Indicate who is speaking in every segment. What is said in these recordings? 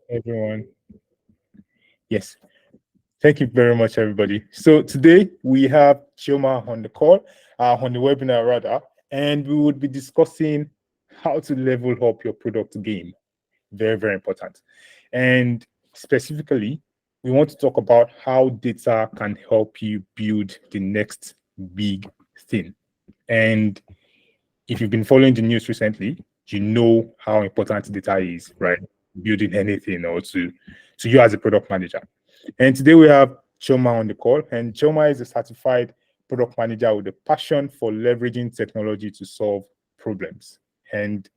Speaker 1: Everyone. Yes. Thank you very much, everybody. So today we have Chioma on the call, on the webinar rather, and we would be discussing how to level up your product game. Very, very important. And specifically, we want to talk about how data can help you build the next big thing. And if you've been following the news recently, you know how important data is, right? Building anything or to you as a product manager. And today we have Chioma on the call, and Chioma is a certified product manager with a passion for leveraging technology to solve problems. And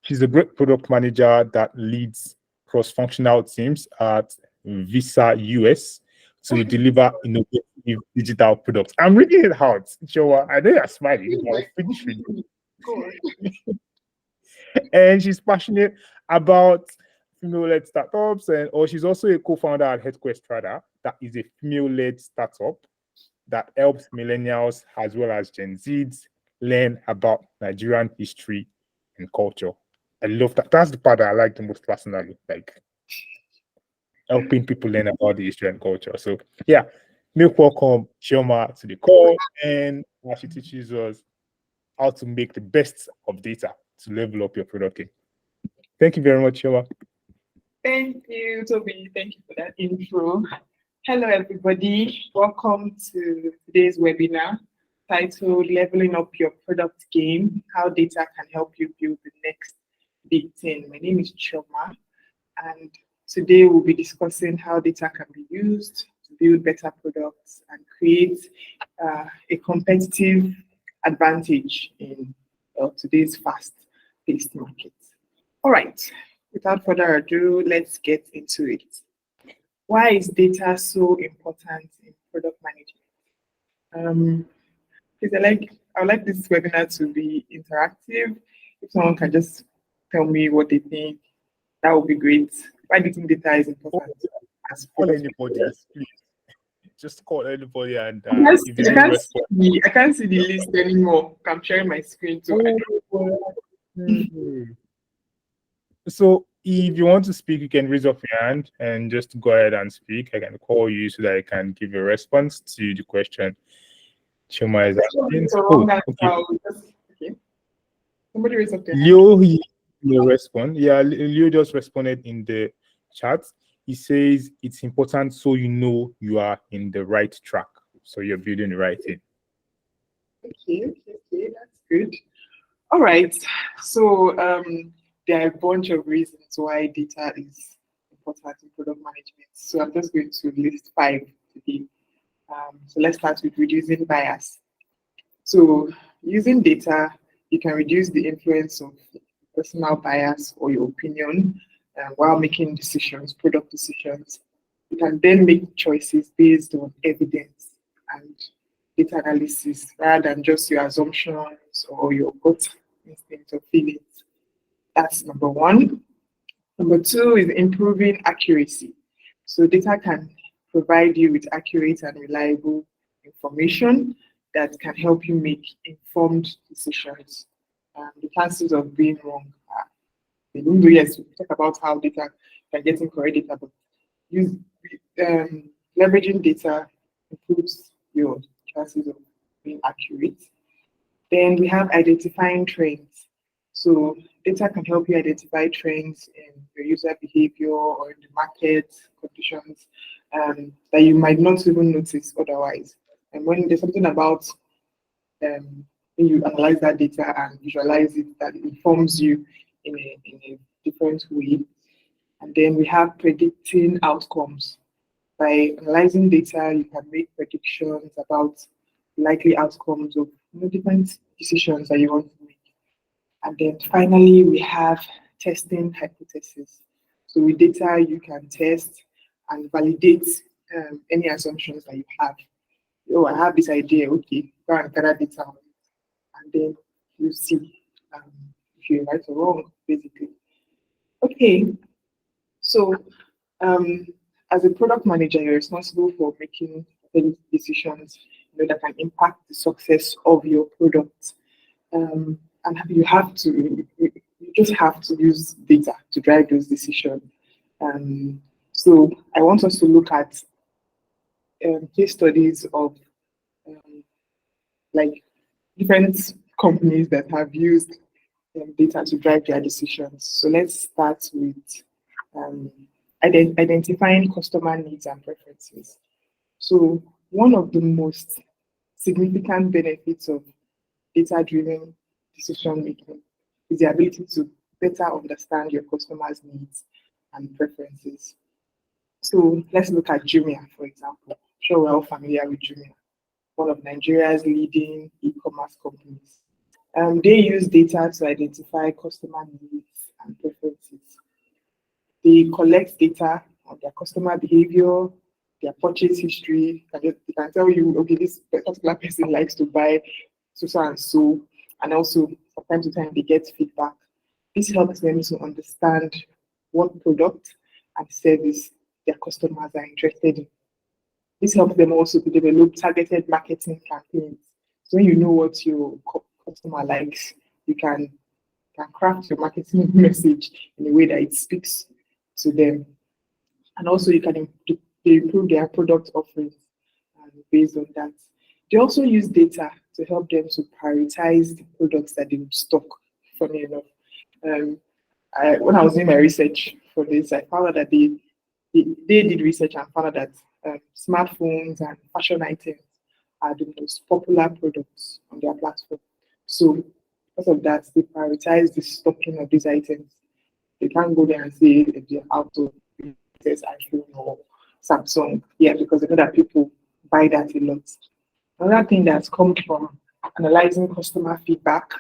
Speaker 1: she's a great product manager that leads cross-functional teams at VISAUS to deliver innovative digital products. I'm reading it out, Chioma. I know you're smiling. I'll finish reading. And she's passionate about female-led startups, or she's also a co-founder at HeadQuest Radar, that is a female-led startup that helps millennials as well as Gen Zs learn about Nigerian history and culture. I love that. That's the part that I like the most personally, like helping people learn about the history and culture. So yeah, make welcome Chioma to the call, and she teaches us how to make the best of data to level up your product game. Thank you very much, Chioma.
Speaker 2: Thank you, Toby. Thank you for that intro. Hello, everybody. Welcome to today's webinar titled Leveling Up Your Product Game, How Data Can Help You Build the Next Big Thing. My name is Chioma, and today we'll be discussing how data can be used to build better products and create a competitive advantage in today's fast-paced market. All right, without further ado, let's get into it. Why is data so important in product management? Because I would like this webinar to be interactive. If someone can just tell me what they think, that would be great. Why do you think data is important?
Speaker 1: Call anybody, please. Just call anybody, and
Speaker 2: I can't see the list anymore. I'm sharing my screen too.
Speaker 1: So if you want to speak, you can raise up your hand and just go ahead and speak. I can call you so that I can give a response to the question Chioma is asking.
Speaker 2: Okay. Somebody raise up their hand.
Speaker 1: Leo, he will respond. Yeah, Leo just responded in the chat. He says it's important so you know you are in the right track. So you're building the right thing.
Speaker 2: Okay, that's good. All right. So there are a bunch of reasons why data is important in product management. So I'm just going to list 5 today. So let's start with reducing bias. So using data, you can reduce the influence of personal bias or your opinion while making decisions, product decisions. You can then make choices based on evidence and data analysis rather than just your assumptions or your gut instinct or feelings. That's number 1. Number 2 is improving accuracy. So data can provide you with accurate and reliable information that can help you make informed decisions. The chances of being wrong are, even though yes, we talk about how data can get incorrect data, but leveraging data improves your chances of being accurate. Then we have identifying trends. So data can help you identify trends in your user behavior or in the market conditions that you might not even notice otherwise. And when there's something about when you analyze that data and visualize it, that informs you in a different way. And then we have predicting outcomes. By analyzing data, you can make predictions about likely outcomes of different decisions that you want to make. And then finally, we have testing hypotheses. So with data, you can test and validate any assumptions that you have. Oh, I have this idea, okay, go and gather data on it. And then you see if you're right or wrong, basically. Okay, so as a product manager, you're responsible for making decisions that can impact the success of your product. And you just have to use data to drive those decisions. So I want us to look at case studies of um, like different companies that have used data to drive their decisions. So let's start with um, identifying customer needs and preferences. So one of the most significant benefits of data-driven decision making is the ability to better understand your customers' needs and preferences. So let's look at Jumia, for example. I'm sure we're all familiar with Jumia, one of Nigeria's leading e-commerce companies. They use data to identify customer needs and preferences. They collect data on their customer behavior, their purchase history. They can tell you, okay, this particular person likes to buy so and so, and also from time to time they get feedback. This helps them to understand what product and service their customers are interested in. This helps them also to develop targeted marketing campaigns. So when you know what your customer likes, you can craft your marketing message in a way that it speaks to them. And also you can improve their product offerings based on that. They also use data to help them to prioritize the products that they would stock, funny enough. Um, when I was doing my research for this, I found out that they did research and found out that smartphones and fashion items are the most popular products on their platform. So because of that, they prioritize the stocking of these items. They can't go there and say if they're out of latest iPhone or Samsung. Yeah, because they know that people buy that a lot. Another thing that's come from analyzing customer feedback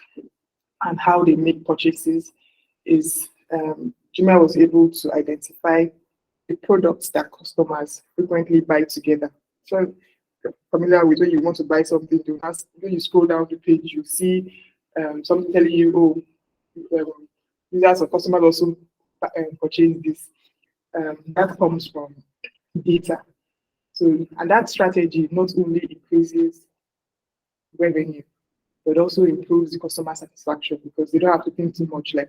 Speaker 2: and how they make purchases is Jumia was able to identify the products that customers frequently buy together. So familiar with when you want to buy something, when you scroll down the page, you see something telling you, users or customers also purchase this. That comes from data. So, and that strategy not only increases revenue, but also improves the customer satisfaction because they don't have to think too much like,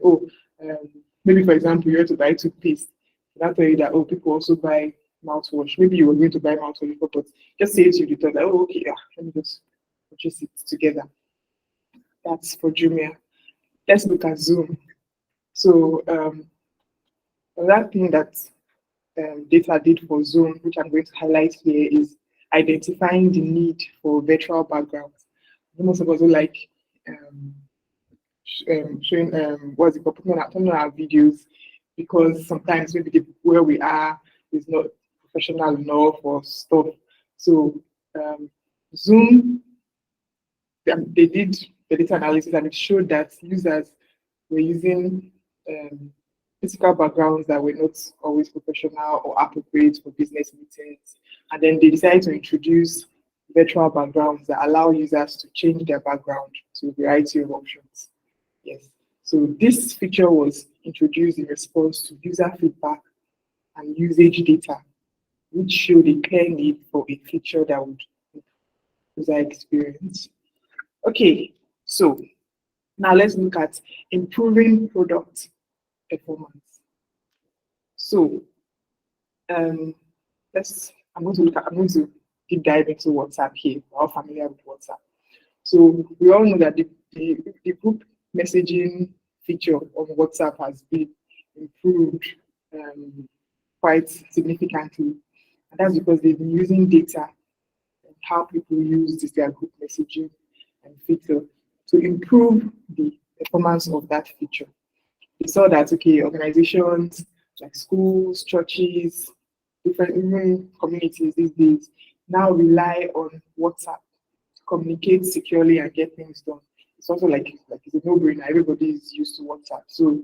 Speaker 2: maybe for example, you have to buy toothpaste. I'll tell you that, people also buy mouthwash. Maybe you were going to buy mouthwash before, but just say it to you, thought like, okay, yeah, let me just purchase it together. That's for Jumia. Let's look at Zoom. So another thing that data did for Zoom, which I'm going to highlight here, is identifying the need for virtual backgrounds. Most of us will like showing what's it called, putting on our videos because sometimes maybe where we are is not professional enough or stuff. So Zoom, they did the data analysis and it showed that users were using physical backgrounds that were not always professional or appropriate for business meetings. And then they decided to introduce virtual backgrounds that allow users to change their background to a variety of options. Yes. So this feature was introduced in response to user feedback and usage data, which showed a clear need for a feature that would improve user experience. Okay, so now let's look at improving product performance. So I'm going to deep dive into WhatsApp here. We're all familiar with WhatsApp. So we all know that the group messaging feature of WhatsApp has been improved quite significantly. And that's because they've been using data and how people use their group messaging and feature to improve the performance of that feature. We saw that, okay, organizations like schools, churches, different even communities these days now rely on WhatsApp to communicate securely and get things done. It's also like it's a no-brainer. Everybody is used to WhatsApp. So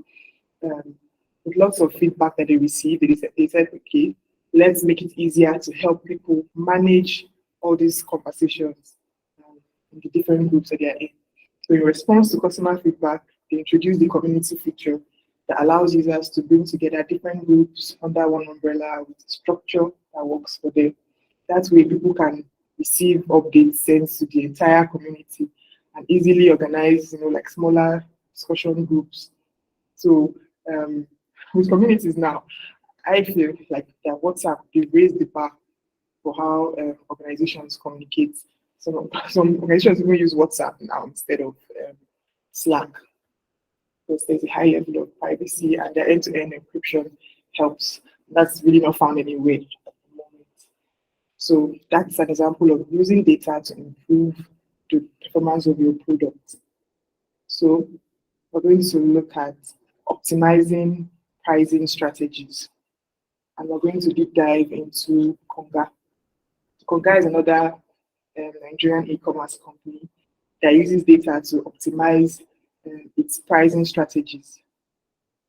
Speaker 2: with lots of feedback that they received, they said, okay, let's make it easier to help people manage all these conversations in the different groups that they're in. So in response to customer feedback, they introduced the community feature that allows users to bring together different groups under one umbrella with a structure that works for them. That way people can receive updates sent to the entire community and easily organize, like smaller discussion groups. So with communities now, I feel like that WhatsApp, they raised the bar for how organizations communicate. Some organizations even use WhatsApp now instead of Slack, because there's a high level of privacy and the end-to-end encryption helps. That's really not found anywhere at the moment. So that's an example of using data to improve the performance of your product. So we're going to look at optimizing pricing strategies, and we're going to deep dive into Konga. Konga is another Nigerian e-commerce company that uses data to optimize its pricing strategies.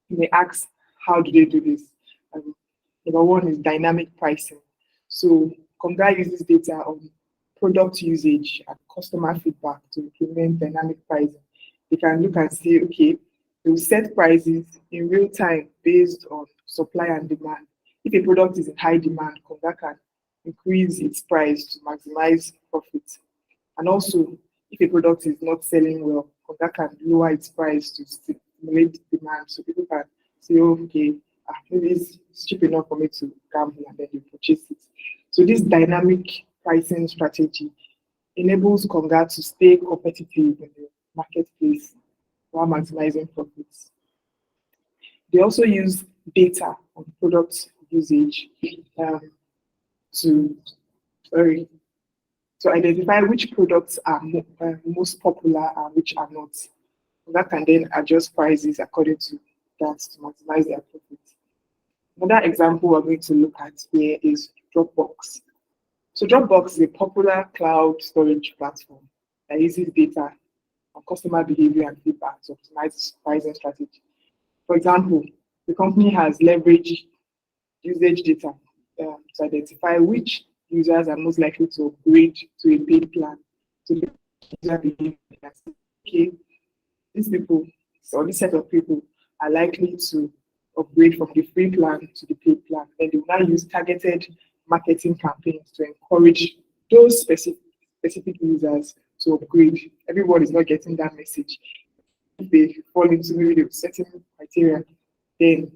Speaker 2: You may ask, how do they do this? Number one is dynamic pricing. So Konga uses data on product usage and customer feedback to implement dynamic pricing. They can look and say, okay, they will set prices in real time based on supply and demand. If a product is in high demand, Konga can increase its price to maximize profit. And also, if a product is not selling well, Konga can lower its price to stimulate demand. So people can say, oh, okay, maybe it's cheap enough for me to gamble, and then you purchase it. So this dynamic pricing strategy enables Konga to stay competitive in the marketplace while maximizing profits. They also use data on product usage to identify which products are most popular and which are not. That can then adjust prices according to that to maximize their profits. Another example we're going to look at here is Dropbox. So Dropbox is a popular cloud storage platform that uses data on customer behavior and feedback to optimize pricing strategy. For example, the company has leveraged usage data to identify which users are most likely to upgrade to a paid plan. So the user behavior, okay, these people, or this set of people are likely to upgrade from the free plan to the paid plan. And they will now use targeted marketing campaigns to encourage those specific users to upgrade. Everyone is not getting that message. If they fall into maybe the certain criteria, then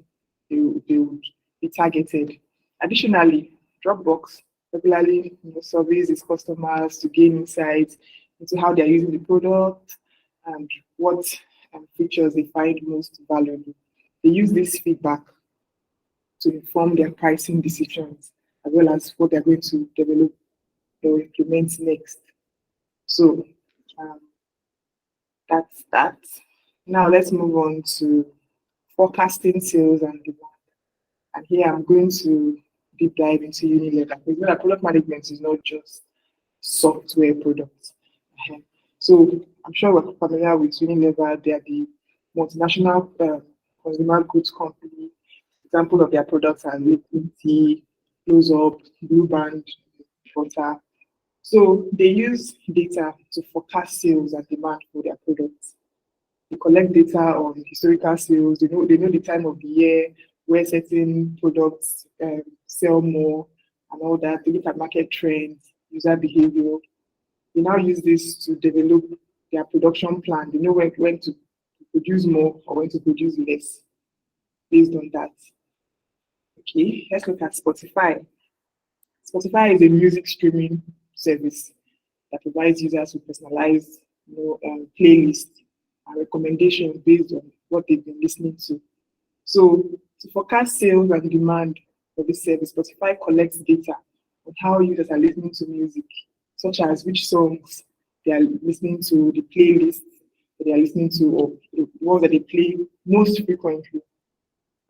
Speaker 2: they would be targeted. Additionally, Dropbox regularly surveys its customers to gain insights into how they're using the product and what features they find most valuable. They use this feedback to inform their pricing decisions, as well as what they're going to develop or implement next. So that's that. Now let's move on to forecasting sales and demand. And here I'm going to deep dive into Unilever, because product management is not just software products. So I'm sure we're familiar with Unilever. They are the multinational consumer goods company. Example of their products are Lipton Tea, Close Up, Blue Band, Butter. So they use data to forecast sales and demand for their products. They collect data on historical sales. They know the time of the year where certain products sell more and all that. They look at market trends, user behavior. They now use this to develop their production plan. They know when to produce more or when to produce less based on that. Okay, let's look at Spotify. Spotify is a music streaming service that provides users with personalized playlists and recommendations based on what they've been listening to. So to forecast sales and demand for this service, Spotify collects data on how users are listening to music, such as which songs they are listening to, the playlists that they are listening to, or the ones that they play most frequently,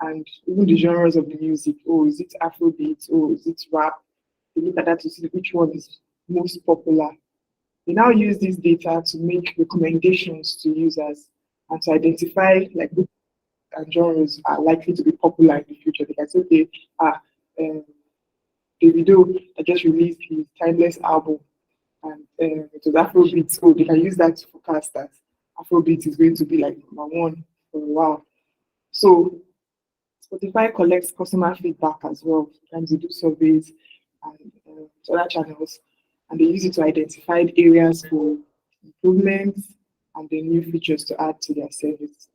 Speaker 2: and even the genres of the music. Oh, is it Afrobeat? Oh, is it rap? They look at that to see which one is most popular. They now use this data to make recommendations to users and to identify like which genres are likely to be popular in the future. They can say, okay, Davido that just released his Timeless album, and it was Afrobeat, so they can use that to forecast that Afrobeat is going to be like number one for a while. So Spotify collects customer feedback as well. Sometimes they do surveys and other channels, and they use it to identify areas for improvements and the new features to add to their service.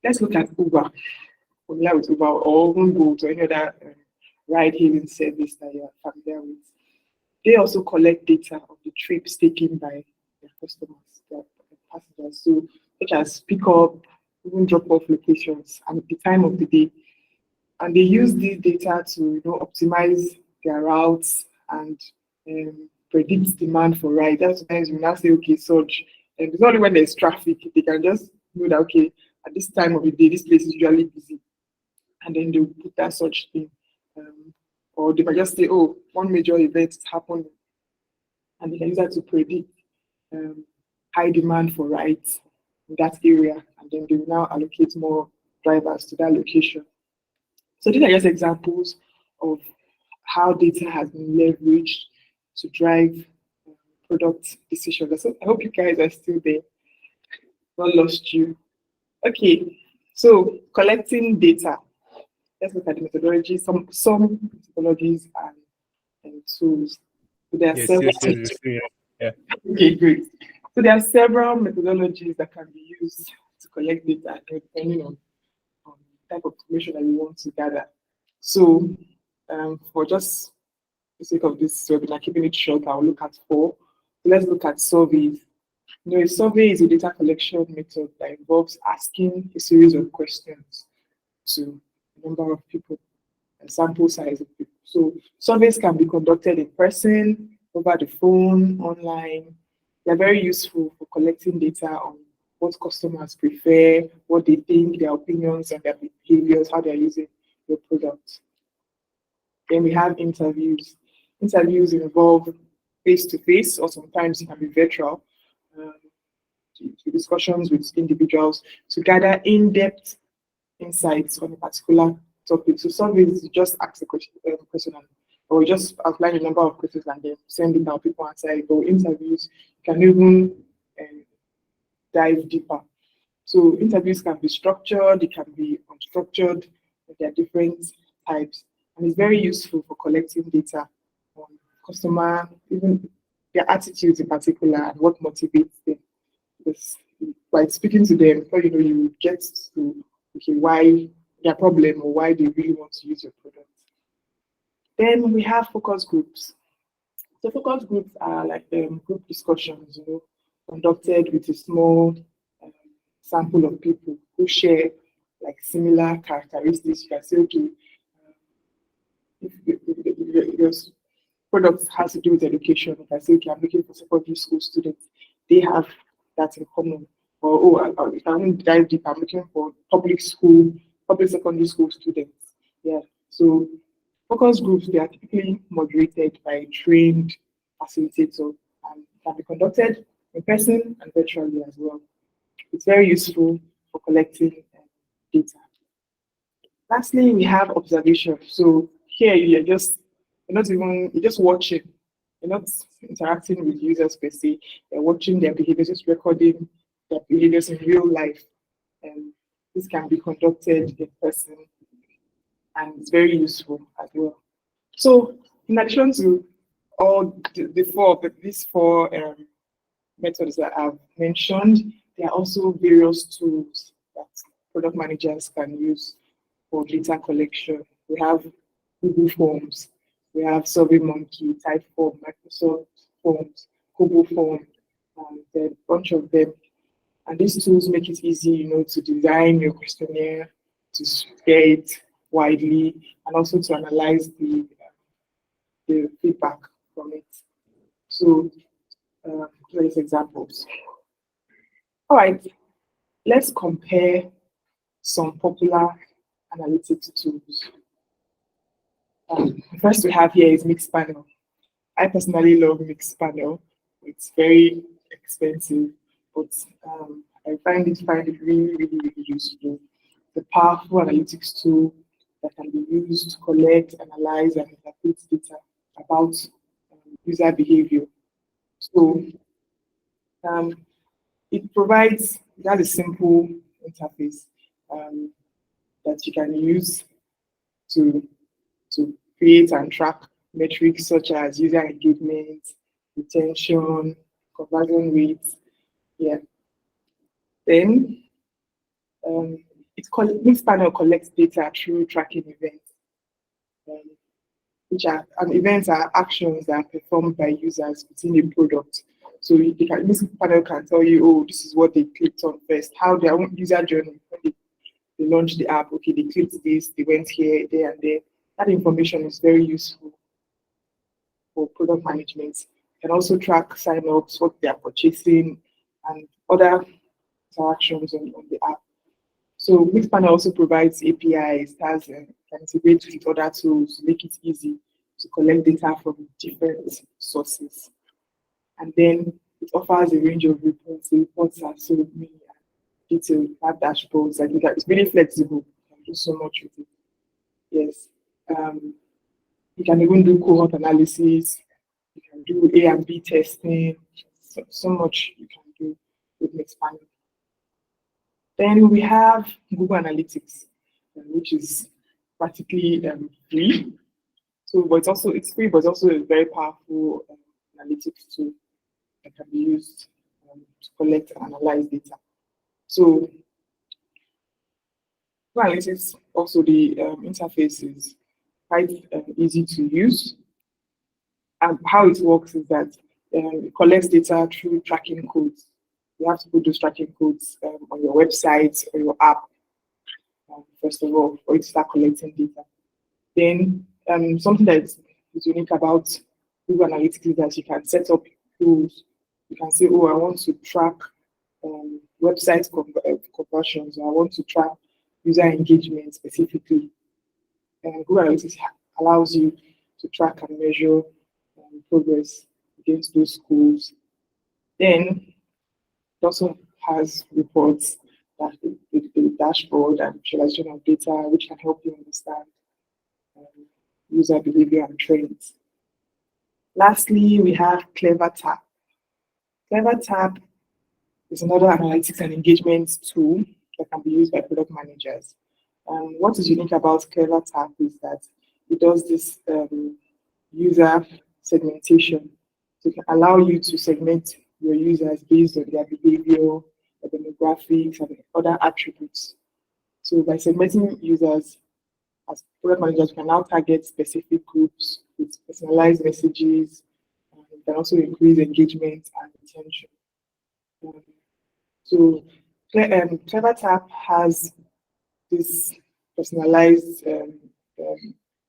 Speaker 2: Let's look at Uber. familiar with Uber or even Bolt or any other ride-hailing service that you are familiar with. They also collect data of the trips taken by their customers, their passengers, so such as pick up, even drop off locations, and the time of the day. And they use this data to optimize their routes and predict demand for rides. That's sometimes you now say, okay, Surge. And it's not only when there's traffic, they can just know that, okay, at this time of the day, this place is usually busy. And then they'll put that such thing. Or they might just say, oh, one major event is happening. And they can use that to predict high demand for rides in that area. And then they will now allocate more drivers to that location. So these are just examples of how data has been leveraged to drive product decisions. So I hope you guys are still there. Not lost you. Okay, so collecting data. Let's look at the methodology. Some methodologies and tools. So there are several.
Speaker 1: Yeah.
Speaker 2: Okay, great. So there are several methodologies that can be used to collect data depending on the type of information that you want to gather. So for just the sake of this webinar, keeping it short, I'll look at 4. So let's look at surveys. A survey is a data collection method that involves asking a series of questions to a number of people, a sample size of people. So surveys can be conducted in person, over the phone, online. They're very useful for collecting data on what customers prefer, what they think, their opinions and their behaviors, how they're using your product. Then we have interviews. Interviews involve face-to-face, or sometimes it can be virtual, discussions with individuals to gather in-depth insights on a particular topic. So surveys, you just ask a question or just outline a number of questions and then send it out, people answer it. Or interviews, you can even dive deeper. So interviews can be structured, they can be unstructured, there are different types. And it's very useful for collecting data on customer, even their attitudes in particular, and what motivates them. Because by speaking to them, before you know, you get to why their problem or why they really want to use your product. Then we have focus groups. So focus groups are like group discussions, conducted with a small sample of people who share like similar characteristics. You can say, okay, if your product has to do with education, you can say, okay, I'm looking for secondary school students. They have that in common. Or, if I want to dive deep, I'm looking for public secondary school students. Yeah. So focus groups, they are typically moderated by a trained facilitator and can be conducted in person and virtually as well. It's very useful for collecting data. Lastly, we have observation. So here you're just watching. You're not interacting with users per se. You're watching their behaviors, just recording their behaviors in real life. And this can be conducted in person, and it's very useful as well. So in addition to all these four methods that I've mentioned, there are also various tools that product managers can use for data collection. We have Google Forms, we have SurveyMonkey, Typeform, Microsoft Forms, Google Form, and a bunch of them. And these tools make it easy, to design your questionnaire, to share it widely, and also to analyze the feedback from it. So, various examples. All right, let's compare some popular analytics tools. First we have here is Mixpanel. I personally love Mixpanel. It's very expensive, but I find it really, really, really useful. The powerful analytics tool that can be used to collect, analyze, and interpret data about user behavior. So it has a simple interface that you can use to create and track metrics such as user engagement, retention, conversion rates. Yeah. Then Mixed panel collects data through tracking events, and events are actions that are performed by users within a product. So this panel can tell you, oh, this is what they clicked on first, how their own user journey, when they launched the app, okay, they clicked this, they went here, there, and there. That information is very useful for product management. You can also track sign-ups, what they are purchasing, and other interactions on the app. So Mixpanel also provides APIs that can integrate with other tools to make it easy to collect data from different sources. And then it offers a range of reports. The reports are so many and detailed, have dashboards. It's really flexible. You can do so much with it. Yes. You can even do cohort analysis. You can do A and B testing. So much you can do with Mixpanel. Then we have Google Analytics, which is practically free. So, but it's free, but it's also a very powerful analytics tool that can be used to collect and analyze data. So, Google Analytics, also the interface is quite easy to use. And how it works is that it collects data through tracking codes. You have to put those tracking codes on your website or your app, first of all, for it to start collecting data. Then something that is unique about Google Analytics is that you can set up tools. You can say, oh, I want to track website conversions, or I want to track user engagement specifically. And Google Analytics allows you to track and measure progress against those goals. Then it also has reports that the dashboard and visualization of data, which can help you understand user behavior and trends. Lastly, we have CleverTap. CleverTap is another analytics and engagement tool that can be used by product managers. What is unique about CleverTap is that it does this user segmentation. So it can allow you to segment your users based on their behavior, their demographics, and other attributes. So by segmenting users, as product managers, you can now target specific groups with personalized messages, and you can also increase engagement and retention. So CleverTap has this personalized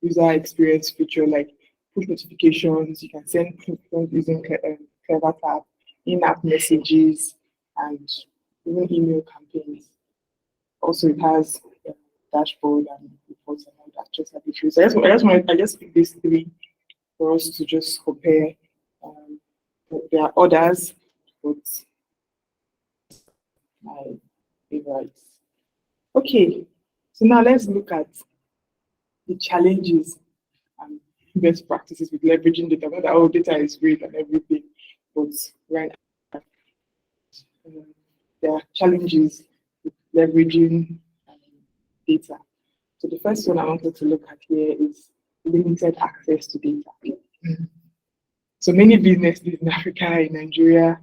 Speaker 2: user experience feature like push notifications. You can send push notifications using CleverTap, in-app messages, and even email campaigns. Also, it has a dashboard and reports and all that. Just like it. So I just picked these three for us to just compare. There are others, but my favorites. Okay, so now let's look at the challenges and best practices with leveraging data. Not that our data is great and everything, but right, there are challenges with leveraging data. So the first one I wanted to look at here is limited access to data. So many businesses in Africa, in Nigeria,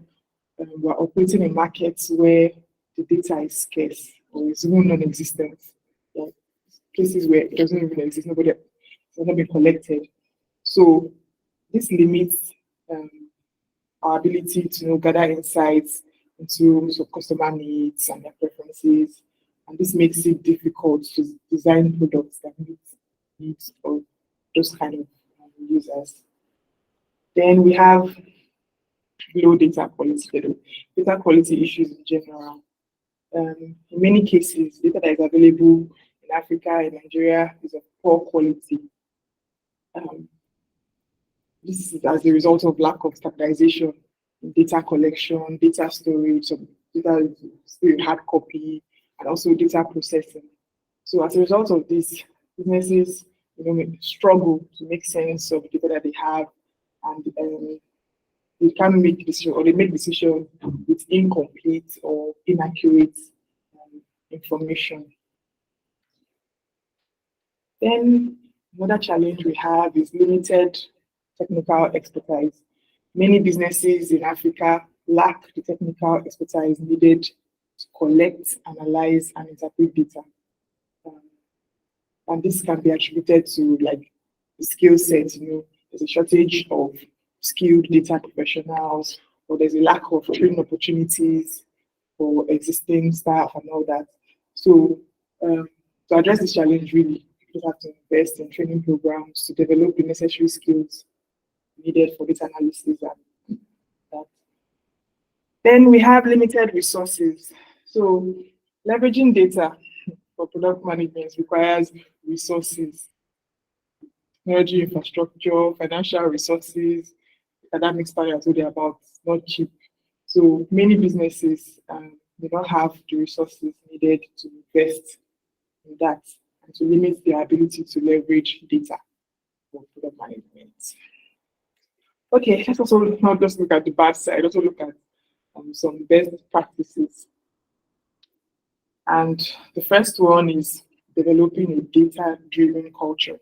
Speaker 2: were operating in markets where the data is scarce or is even non-existent. Like places where it doesn't even exist, it's not been collected. So this limits our ability to gather insights into customer needs and their preferences, and this makes it difficult to design products that meet needs of those kind of users. Then we have low data quality, data quality issues in general. In many cases, data that is available in Africa and Nigeria is of poor quality. This is as a result of lack of standardization in data collection, data storage, some data is still in hard copy, and also data processing. So as a result of this, businesses struggle to make sense of the data that they have, and they can't make decisions, or they make decisions with incomplete or inaccurate information. Then another challenge we have is limited technical expertise. Many businesses in Africa lack the technical expertise needed to collect, analyze, and interpret data. And this can be attributed to like the skill set, there's a shortage of skilled data professionals, or there's a lack of training opportunities for existing staff and all that. So to address this challenge, really, people have to invest in training programs to develop the necessary skills needed for data analysis and that. Then we have limited resources. So leveraging data for product management requires resources, technology infrastructure, financial resources, academic standards, what they're about, it's not cheap. So many businesses they don't have the resources needed to invest in that and to limit their ability to leverage data for product management. Okay, let's also not just look at the bad side, also look at some best practices. And the first one is developing a data-driven culture.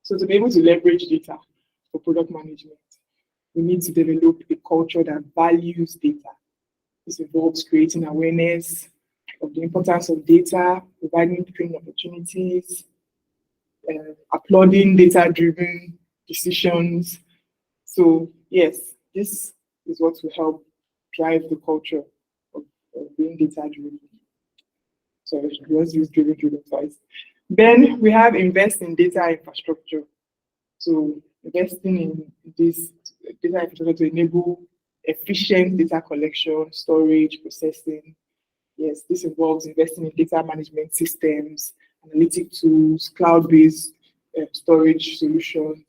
Speaker 2: So to be able to leverage data for product management, we need to develop a culture that values data. This involves creating awareness of the importance of data, providing training opportunities, applauding data-driven decisions. So yes, this is what will help drive the culture of being data-driven. Sorry, we also use driven twice. Then we have invest in data infrastructure. So investing in this data infrastructure to enable efficient data collection, storage, processing. Yes, this involves investing in data management systems, analytic tools, cloud-based storage solutions.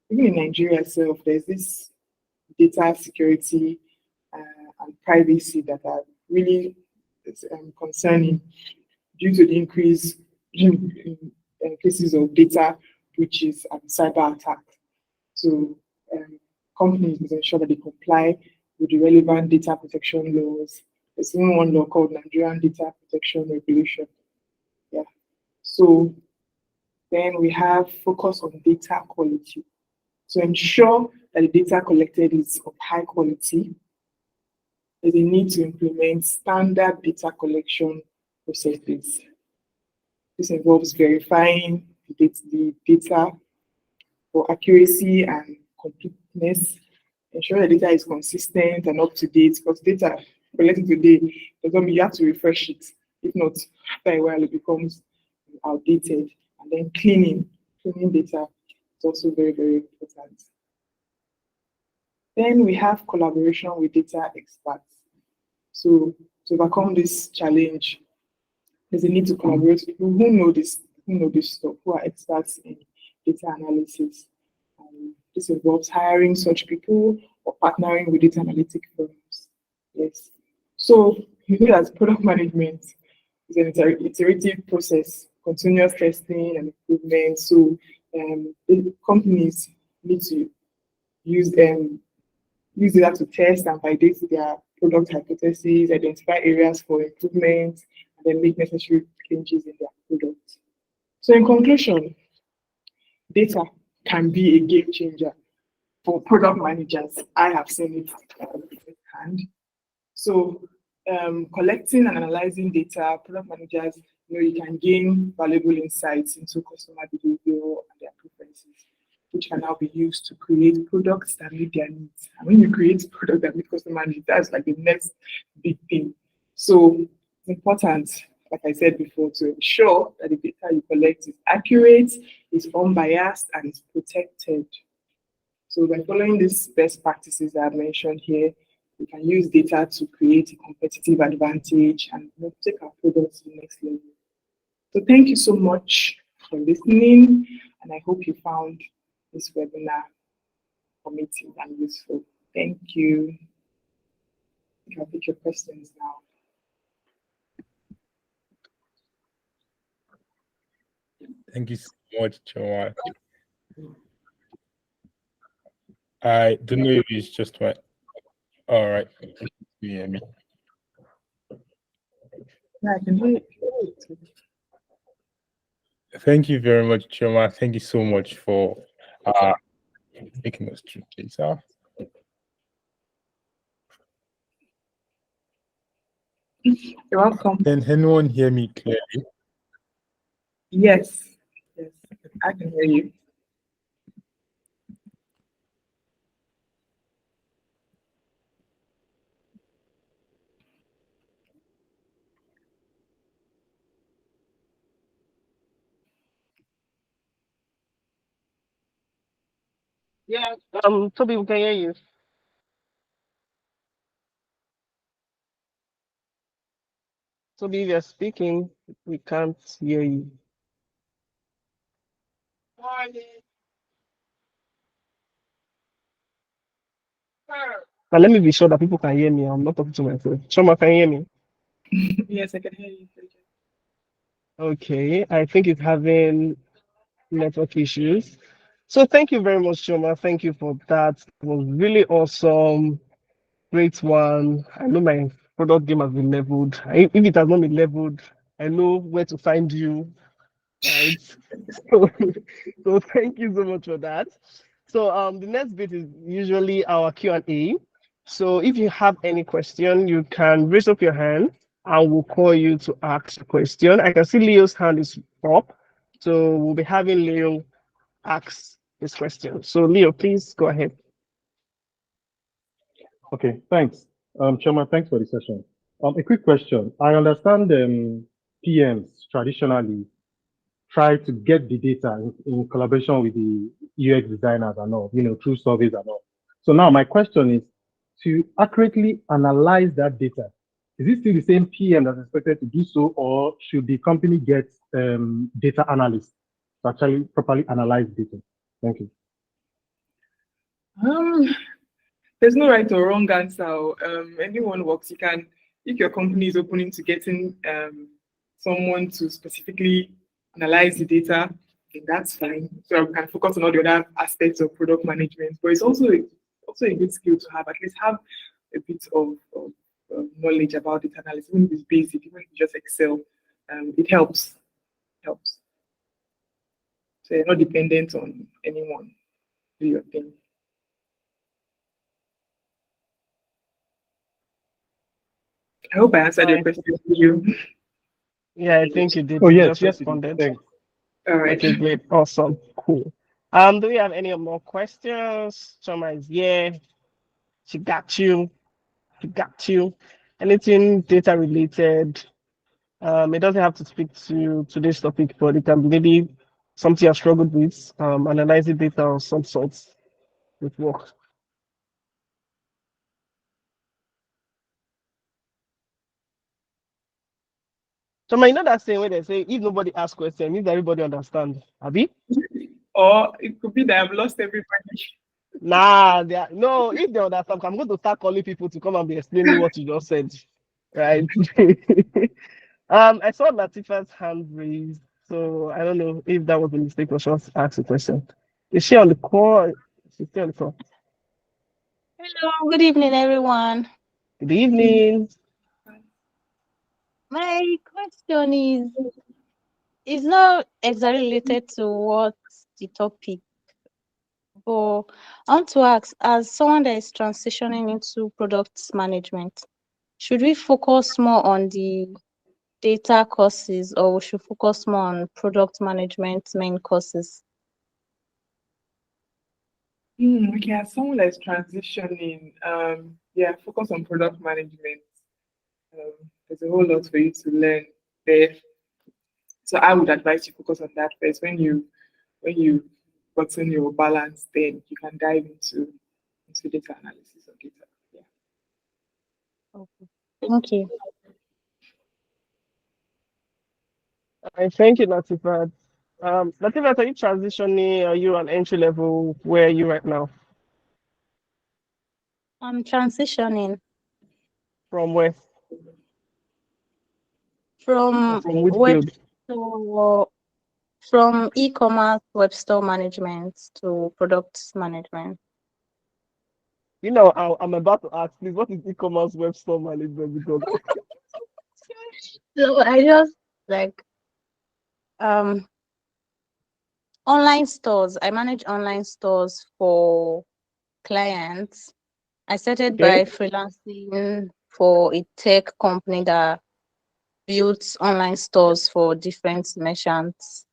Speaker 2: Even in Nigeria itself, there's this data security and privacy that are really concerning due to the increase in cases of data breaches and cyber attack. So companies must ensure that they comply with the relevant data protection laws. There's even one law called Nigerian Data Protection Regulation. Yeah. So then we have focus on data quality. To ensure that the data collected is of high quality, there's a need to implement standard data collection processes. This involves verifying the data for accuracy and completeness, ensure the data is consistent and up to date, because data collected today doesn't mean you have to refresh it. If not, after a while it becomes outdated. And then cleaning data is also very, very important. Then we have collaboration with data experts. So to overcome this challenge, there's a need to collaborate with people who know this stuff, who are experts in data analysis. This involves hiring such people or partnering with data analytic firms. Yes. So you know that product management is an iterative process, continuous testing and improvement. So the companies need to use data to test and validate their product hypotheses, identify areas for improvement, and then make necessary changes in their product. So in conclusion, data can be a game changer for product managers. I have seen it firsthand. So collecting and analyzing data, product managers, you can gain valuable insights into customer behavior and their preferences, which can now be used to create products that meet their needs. And when you create products that meet customer needs, that's like the next big thing. So it's important, like I said before, to ensure that the data you collect is accurate, is unbiased, and is protected. So by following these best practices I've mentioned here, we can use data to create a competitive advantage and take our products to the next level. So thank you so much for listening, and I hope you found this webinar informative and useful. Thank you. You can pick your questions now.
Speaker 1: Thank you so much, Chioma. I don't know if it's just my. All right. You hear me?
Speaker 2: Yeah, I can hear it.
Speaker 1: Thank you very much, Chioma. Thank you so much for taking us through data.
Speaker 2: You're welcome.
Speaker 1: Can anyone hear me clearly?
Speaker 2: Yes. I can hear you.
Speaker 3: Yeah, Toby, we can hear you. Toby, if you're speaking, we can't hear you. Now let me be sure that people can hear me. I'm not talking to myself. Chioma, can you hear me?
Speaker 2: Yes, I can hear you.
Speaker 3: Okay, I think it's having network issues. So thank you very much, Chioma. Thank you for that. It was really awesome. Great one. I know my product game has been leveled. If it has not been leveled, I know where to find you. Right. So, so thank you so much for that. So the next bit is usually our Q&A. So if you have any question, you can raise up your hand and we'll call you to ask a question. I can see Leo's hand is up. So we'll be having Leo ask his question. So Leo, please go ahead.
Speaker 4: Okay, thanks. Chioma, thanks for the session. A quick question. I understand PMs traditionally try to get the data in collaboration with the UX designers and all, through surveys and all. So now my question is, to accurately analyze that data, is it still the same PM that's expected to do so, or should the company get data analysts to actually properly analyze data? Thank you.
Speaker 2: There's no right or wrong answer. Anyone works. You can, if your company is opening to getting someone to specifically analyze the data, then that's fine. So we can focus on all the other aspects of product management. But it's also a good skill to have. At least have a bit of knowledge about data analysis, even if it's basic, even if you just Excel. It helps. Helps. So you're not dependent on anyone. Do your thing. I hope I answered your question for you.
Speaker 3: Yeah, I think you did.
Speaker 4: Oh,
Speaker 3: You
Speaker 4: yes,
Speaker 3: just
Speaker 4: yes, you did.
Speaker 3: responded.
Speaker 4: Thanks.
Speaker 2: All right.
Speaker 3: Okay, great. Awesome. Cool. Do we have any more questions? Choma is here. She got you. She got you. Anything data related? It doesn't have to speak to today's topic, but it can be maybe something I've struggled with, analyzing data of some sorts with work. Choma, you know that saying where they say if nobody asks questions, means everybody understands. Abi?
Speaker 2: Or it could be that I've lost everybody.
Speaker 3: Nah, no, if they understand, I'm going to start calling people to come and be explaining what you just said. Right. I saw Latifa's hand raised, so I don't know if that was a mistake or she wants to ask a question. Is she on the call? She's still on the call.
Speaker 5: Hello, good evening, everyone.
Speaker 3: Good evening.
Speaker 5: My question is not exactly related to what the topic, but I want to ask, as someone that is transitioning into product management, should we focus more on the data courses or we should focus more on product management main courses?
Speaker 2: Okay, as someone that's transitioning, focus on product management. There's a whole lot for you to learn there. So I would advise you focus on that first. When you've gotten your balance, then you can dive into data analysis of data. Yeah.
Speaker 5: Okay. Thank you.
Speaker 3: Thank you, Latifa. Latifa, are you transitioning? Are you on entry level? Where are you right now?
Speaker 5: I'm transitioning
Speaker 3: From where?
Speaker 5: from
Speaker 3: From which
Speaker 5: web
Speaker 3: field?
Speaker 5: to from e-commerce web store management to product management.
Speaker 3: You know, I'm about to ask, please, what is e-commerce web store management? Because
Speaker 5: So I just like online stores. I manage online stores for clients. I started
Speaker 3: okay,
Speaker 5: by freelancing for a tech company that builds online stores for different merchants.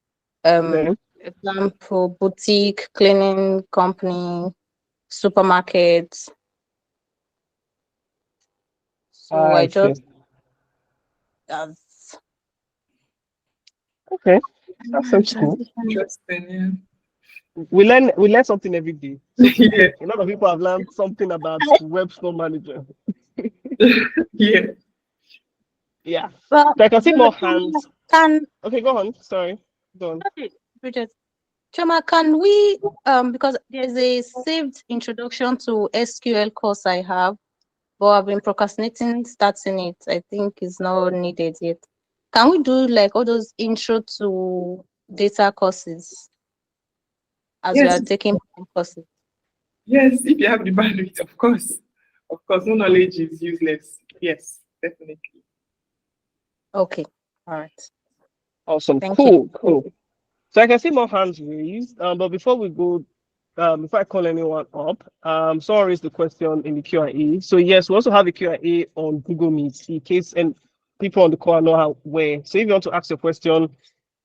Speaker 3: then
Speaker 5: example, boutique, cleaning company, supermarket. So
Speaker 3: I
Speaker 5: I
Speaker 3: see.
Speaker 5: just as
Speaker 3: Okay, that sounds cool.
Speaker 5: transition.
Speaker 2: Interesting,
Speaker 3: We learn something every day. So
Speaker 2: yeah.
Speaker 3: today, a lot of people have learned something about web store manager.
Speaker 2: Yeah.
Speaker 3: Yeah.
Speaker 5: But
Speaker 3: So I can see more
Speaker 5: Choma,
Speaker 3: hands.
Speaker 5: can
Speaker 3: Okay, go on. Sorry. Go on.
Speaker 5: sorry, Bridget. Choma, can we because there's a saved introduction to SQL course I have, but I've been procrastinating starting it. I think it's not needed yet. Can we do like all those intro to data courses as we
Speaker 2: Yes,
Speaker 5: are taking courses?
Speaker 2: yes, if you have the bandwidth, of course. Of course, no knowledge is useless. Yes, definitely.
Speaker 5: Okay. All right.
Speaker 3: Awesome.
Speaker 5: Thank you.
Speaker 3: Cool. So I can see more hands raised. But before we go, before I call anyone up, someone raised the question in the Q&A. So yes, we also have a Q&A on Google Meet in case and people on the call know how where. So if you want to ask a question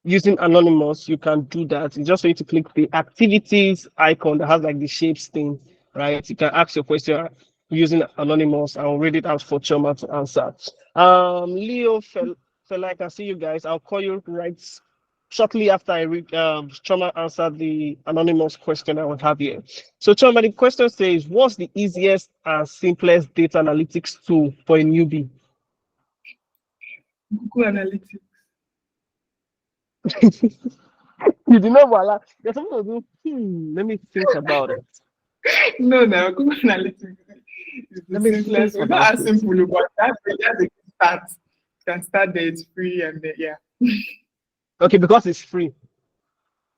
Speaker 3: using Anonymous, you can do that. You just need to click the activities icon that has like the shapes thing, right? You can ask your question using Anonymous. I'll read it out for Chioma to answer. Leo, Fela, I can see you guys. I'll call you right shortly after I read Chioma answered the anonymous question I will have here. So Chioma, the question says, what's the easiest and simplest data analytics tool for a newbie?
Speaker 2: Google Analytics.
Speaker 3: You do not voila. You're supposed to do, let me think about it.
Speaker 2: No, Google Analytics is the
Speaker 3: Let me
Speaker 2: simplest.
Speaker 3: think
Speaker 2: It's not
Speaker 3: about
Speaker 2: as
Speaker 3: it.
Speaker 2: simple, but that's a good start. You can start there, it's free, and yeah.
Speaker 3: Okay, because it's free.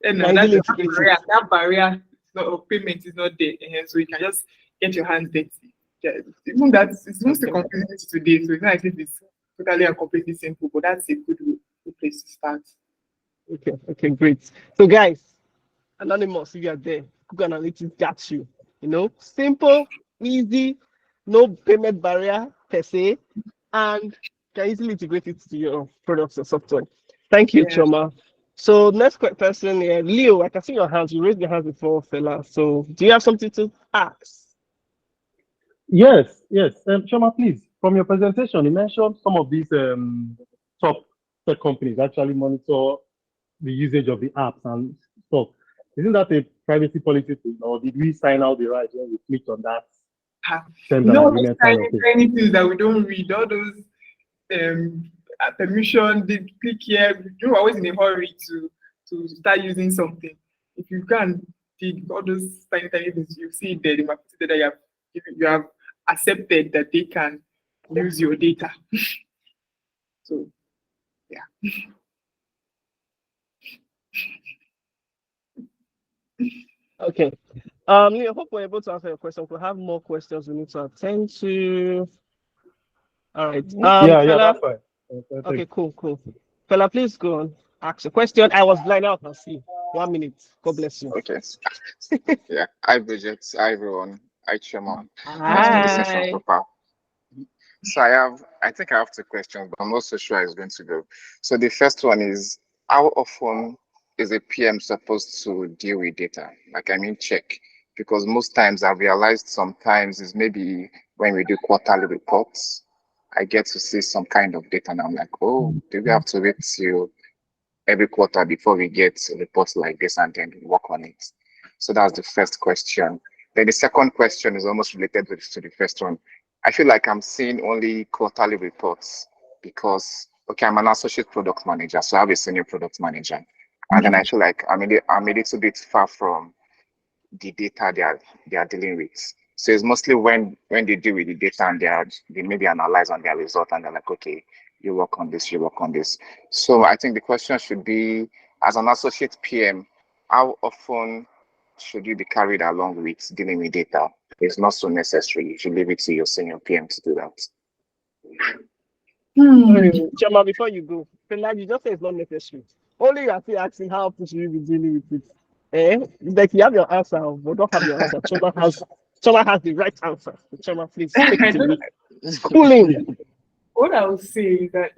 Speaker 2: And
Speaker 3: Can
Speaker 2: that's
Speaker 3: easily
Speaker 2: the
Speaker 3: integrate
Speaker 2: barrier.
Speaker 3: it.
Speaker 2: That barrier is not, of payment is not there. So you can just get your hands dirty. Yeah, even that it's still
Speaker 3: Okay.
Speaker 2: confusing today. So it's not as if it's totally and completely simple, but that's a good place to start.
Speaker 3: Okay, great. So guys, anonymous, if you are there, Google Analytics got you. Simple, easy, no payment barrier per se, and can easily integrate it to your products or software. Thank you,
Speaker 2: Yeah.
Speaker 3: Choma. So next person here, Leo, I can see your hands. You raised your hands before, fella. So do you have something to ask?
Speaker 4: Yes. Chioma, please, from your presentation, you mentioned some of these top tech companies actually monitor the usage of the apps and stuff. Isn't that a privacy policy thing, or did we sign out the right when we clicked on that terms and
Speaker 2: No, those
Speaker 4: agreement kind of thing?
Speaker 2: tiny things that we don't read, all those permission, they click here. You're always in a hurry to start using something. If you can dig all those tiny things, you see there, the market that you have accepted that they can use your data. So yeah.
Speaker 3: Okay. Leo, hope we're able to answer your question. If we have more questions we need to attend to. All right.
Speaker 4: Yeah,
Speaker 3: Fella,
Speaker 4: that's fine.
Speaker 3: okay, cool. Fella, please go on. Ask a question. I was blind out and see. 1 minute. God bless you.
Speaker 6: Okay. Yeah. Hi, Bridget. Hi, everyone. Hi, Chioma. Nice to the session
Speaker 5: Hi.
Speaker 6: proper. So I think I have two questions, but I'm not so sure how it's going to go. So the first one is, how often is a PM supposed to deal with data? Like, I mean, check. Because most times I've realized sometimes is maybe when we do quarterly reports, I get to see some kind of data and I'm like, oh, do we have to wait till every quarter before we get reports like this and then work on it? So that's the first question. Then the second question is almost related to the first one. I feel like I'm seeing only quarterly reports because, okay, I'm an associate product manager, so I have a senior product manager. And then I feel like I'm a little bit far from the data they are dealing with. So it's mostly when they deal with the data and they maybe analyze on their result and they're like, okay, you work on this, you work on this. So I think the question should be, as an associate PM, how often should you be carried along with dealing with data? It's not so necessary. You should leave it to your senior PM to do that.
Speaker 3: Sorry, Chama, before you go, Fela, you just say it's not necessary. Only you are still asking how often should you be dealing with it. Like you have your answer, but don't have your answer. Chama has the right answer. Chama, please take it away. Cooling.
Speaker 2: What I would say is that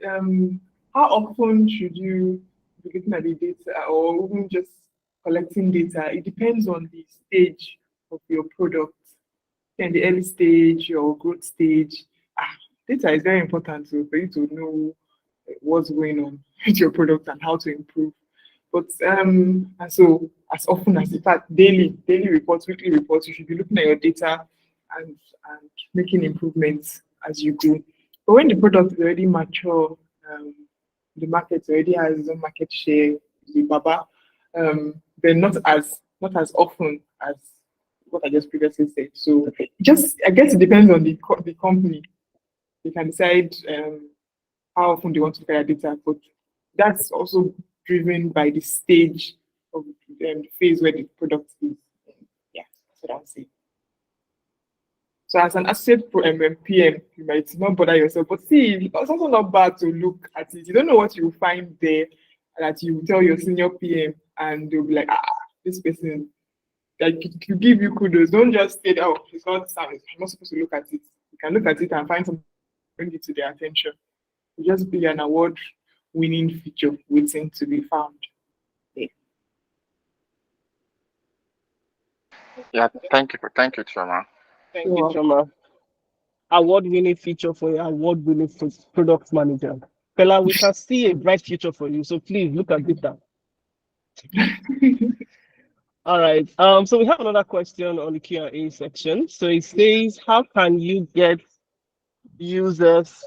Speaker 2: how often should you be looking at the data or even just collecting data. It depends on the stage of your product. In the early stage or growth stage, data is very important for you to know what's going on with your product and how to improve. But and so as often as, in fact, daily reports, weekly reports, you should be looking at your data and making improvements as you go. But when the product is already mature, the market already has its own market share, the baba, then not as often as what I just previously said. So just, I guess it depends on the company. They can decide how often they want to look at their data, but that's also driven by the stage of the phase where the product is. Yeah, that's what I'll say. So as an associate PM, you might not bother yourself, but see, it's also not bad to look at it. You don't know what you will find there that you will tell your senior PM, and they'll be like, this person, like, to give you kudos. Don't just say, oh, it's not sound. I'm not supposed to look at it. You can look at it and find something, bring it to their attention. It'll just be an award-winning feature waiting to be found.
Speaker 6: Yeah, thank you, Chioma.
Speaker 3: Thank you, Chioma. Award-winning feature for your award-winning product manager. Fela, we can see a bright future for you, so please look at data. All right. So we have another question on the Q&A section. So it says, how can you get users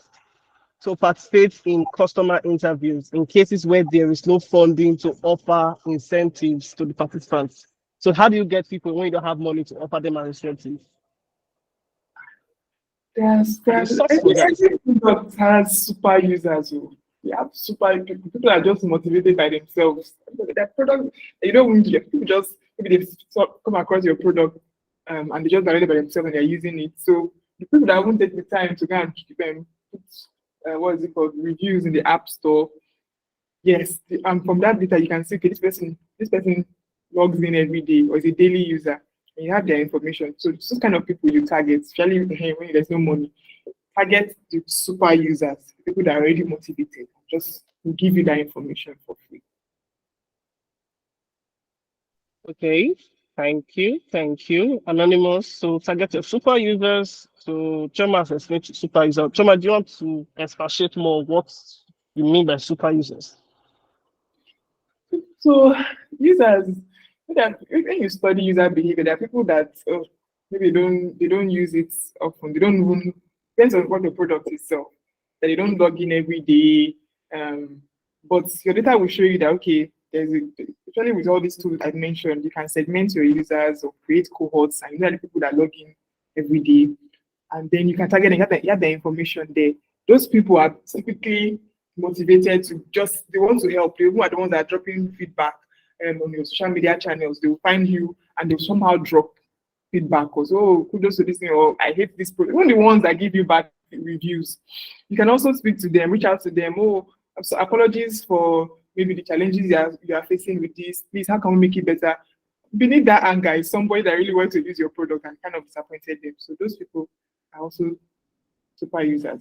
Speaker 3: to participate in customer interviews in cases where there is no funding to offer incentives to the participants? So how do you get people when you don't have money to offer them an incentive?
Speaker 2: Every product has super users. We have super people. People are just motivated by themselves. Their product, you don't get people just maybe they come across your product and they just download it by themselves and they're using it. So the people that won't take the time to go and put what is it called, reviews in the app store. Yes, and from that data you can see, okay, this person logs in every day or is a daily user. And you have their information. So it's those kind of people you target, especially when there's no money. Target the super users, people that are already motivated. Just give you that information for free.
Speaker 3: Okay, thank you. Anonymous, so target your super users. So Chioma has explained super users. Chioma, do you want to expatiate more what you mean by super users?
Speaker 2: So users, when you study user behavior, there are people that maybe they don't use it often. They don't even, depends on what the product itself, that they don't log in every day. But your data will show you that, okay, especially with all these tools I mentioned, you can segment your users or create cohorts, and you know the people that log in every day. And then you can target and you have the information there. Those people are typically motivated to they want to help. They are the ones that are dropping feedback on your social media channels. They will find you and they'll somehow drop feedback or oh, kudos to this thing, or I hate this product. Even the ones that give you bad reviews. You can also speak to them, reach out to them. Oh, so apologies for maybe the challenges you are facing with this. Please, how can we make it better? Beneath that anger is somebody that really wants to use your product and kind of disappointed them. So those people are also super users.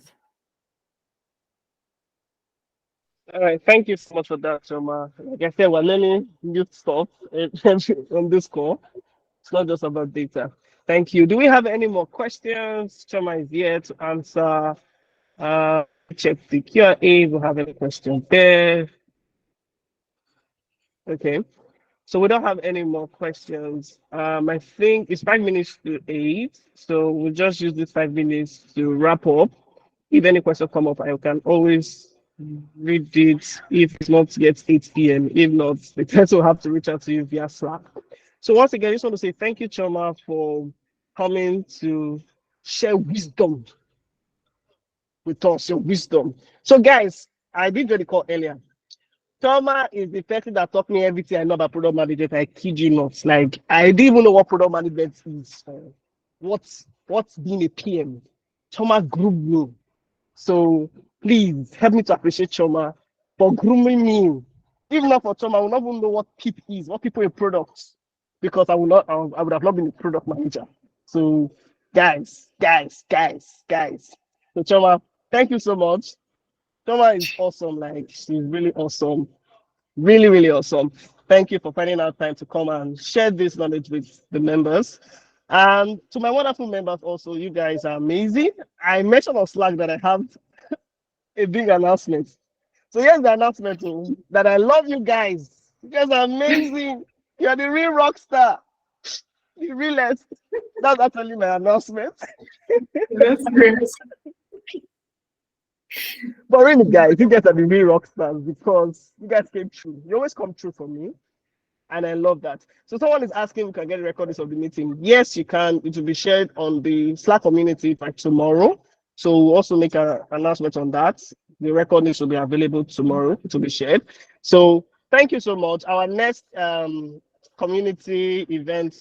Speaker 3: All right, thank you so much for that, Chioma. Like I said, we're learning new stuff on this call. It's not just about data. Thank you. Do we have any more questions? Chioma is here to answer. Check the Q&A. If we have any questions there. Okay. So we don't have any more questions. I think it's 5 minutes to 8. So we'll just use this 5 minutes to wrap up. If any questions come up, I can always read it if it's not yet 8 p.m. If not, the person will have to reach out to you via Slack. So once again, I just want to say thank you, Chioma, for coming to share wisdom with us, your wisdom. So guys, I did get the call earlier. Chioma is the person that taught me everything I know about product management. I kid you not. Like, I didn't even know what product management is. What's being a PM. Chioma groomed me. So please help me to appreciate Chioma for grooming me. If not for Chioma, I would not even know what PIP is, what people in products, because I would have not been a product manager. So guys. So Chioma, thank you so much. Chioma is awesome. Like, she's really awesome. Really, really awesome. Thank Thank you for finding out time to come and share this knowledge with the members. And to my wonderful members also, you guys are amazing. I mentioned on Slack that I have a big announcement. So here's the announcement that I love you guys. You guys are amazing. You're the real rock star. The realest. That's actually my announcement.
Speaker 2: That's great.
Speaker 3: But really, guys, you guys are the real rock stars because you guys came true. You always come true for me. And I love that. So someone is asking, we can get recordings of the meeting. Yes, you can. It will be shared on the Slack community by tomorrow. So we'll also make an announcement on that. The recordings will be available tomorrow. It will be shared. So thank you so much. Our next community event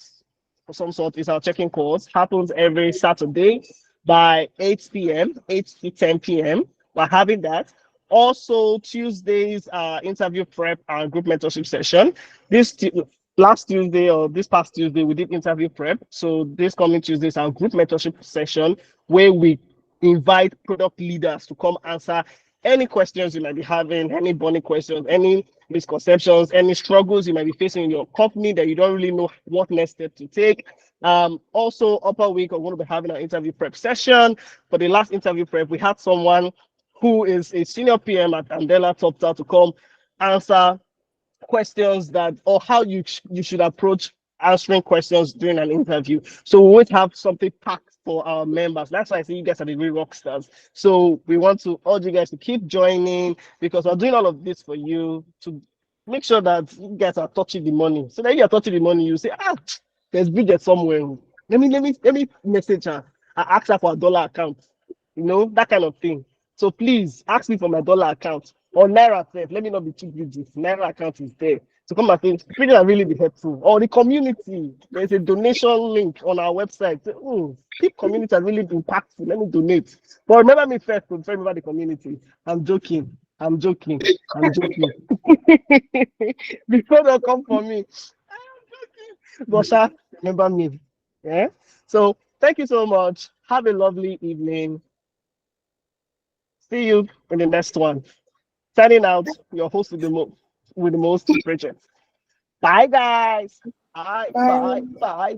Speaker 3: of some sort is our check-in course. Happens every Saturday by 8 p.m., 8 to 10 p.m. We're having that. Also, Tuesdays, interview prep and group mentorship session. Last Tuesday or this past Tuesday, we did interview prep. So this coming Tuesday is our group mentorship session where we invite product leaders to come answer any questions you might be having, any burning questions, any misconceptions, any struggles you might be facing in your company that you don't really know what next step to take. Also, upper week, we're going to be having an interview prep session. For the last interview prep, we had someone who is a senior PM at Andela Topta to come answer questions that, or how you should approach answering questions during an interview. So we would have something packed for our members. That's why I say you guys are the real rock stars. So we want to urge you guys to keep joining because we're doing all of this for you to make sure that you guys are touching the money. So that you are touching the money, you say, there's budget somewhere. Let me message her. I ask her for a dollar account. You know, that kind of thing. So please ask me for my dollar account or Naira safe. Let me not be too greedy. Naira account is there. So come and think, really and really be helpful. Or the community. There's a donation link on our website. Say, keep community has really been impactful. Let me donate. But remember me first to remember the community. I'm joking. Before they come for me. I'm joking. But remember me. Yeah. So thank you so much. Have a lovely evening. See you in the next one. Signing out, your host with the most, Bridget. Bye, guys. Bye.
Speaker 2: Bye.